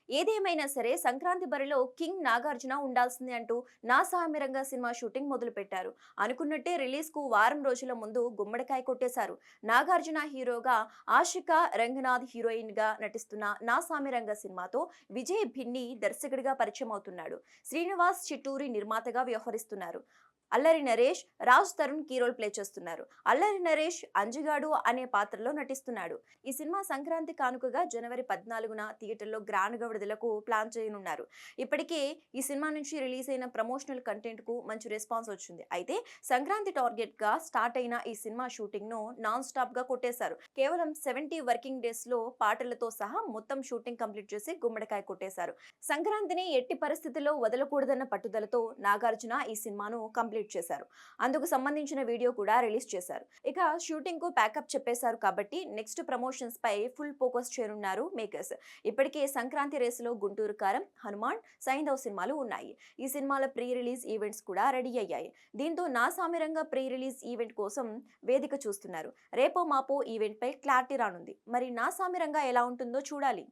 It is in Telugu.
ఏదేమైనా సరే సంక్రాంతి బరిలో కింగ్ నాగార్జున ఉండాల్సిందే అంటూ నా సామిరంగా సినిమా షూటింగ్ మొదలు పెట్టారు. అనుకున్నట్టే రిలీజ్ కు వారం రోజుల ముందు గుమ్మడికాయ కొట్టేశారు. నాగార్జున హీరోగా, ఆషికా రంగనాథ్ హీరోయిన్ గా నటిస్తున్న నా సామిరంగా సినిమాతో విజయ్ భిన్ని దర్శకుడిగా పరిచయం అవుతున్నాడు. శ్రీనివాస్ చిట్టూరి నిర్మాతగా వ్యవహరిస్తున్నారు. Allari Naresh, Raj Tarun key role play చేస్తున్నారు. అల్లరి నరేష్ అంజిగాడు అనే పాత్రలో నటిస్తున్నాడు. ఈ సినిమా సంక్రాంతి కానుకగా జనవరి 14న థియేటర్లో గ్రాండ్ గా విడుదలకు ప్లాన్ చేయనున్నారు. ఇప్పటికే ఈ సినిమా నుంచి రిలీజ్ అయిన ప్రమోషనల్ కంటెంట్ కు మంచి రెస్పాన్స్ వచ్చింది. అయితే సంక్రాంతి టార్గెట్ గా స్టార్ట్ అయిన ఈ సినిమా షూటింగ్ ను నాన్ స్టాప్ గా కొట్టేశారు. కేవలం 70 వర్కింగ్ డేస్ లో పాటలతో సహా మొత్తం షూటింగ్ కంప్లీట్ చేసి గుమ్మడికాయ కొట్టేశారు. సంక్రాంతిని ఎట్టి పరిస్థితుల్లో వదలకూడదన్న పట్టుదలతో నాగార్జున ఈ సినిమాను కంప్లీట్ చేశారు. అందుకు సంబంధించిన వీడియో కూడా రిలీజ్ చేశారు. ఇక షూటింగ్ కు ప్యాకప్ చెప్పేశారు కాబట్టి నెక్స్ట్ ప్రమోషన్స్ పై ఫుల్ ఫోకస్ చేయనున్నారు మేకర్స్. ఇప్పటికే సంక్రాంతి రేసులో గుంటూరు కారం, హనుమాన్, సైంధవ్ సినిమాలు ఉన్నాయి. ఈ సినిమాల ప్రీ రిలీజ్ ఈవెంట్స్ కూడా రెడీ అయ్యాయి. దీంతో నా సామిరంగా ప్రీ రిలీజ్ ఈవెంట్ కోసం వేదిక చూస్తున్నారు. రేపో మాపో ఈవెంట్ పై క్లారిటీ రానుంది. మరి నా సామిరంగా ఎలా ఉంటుందో చూడాలి.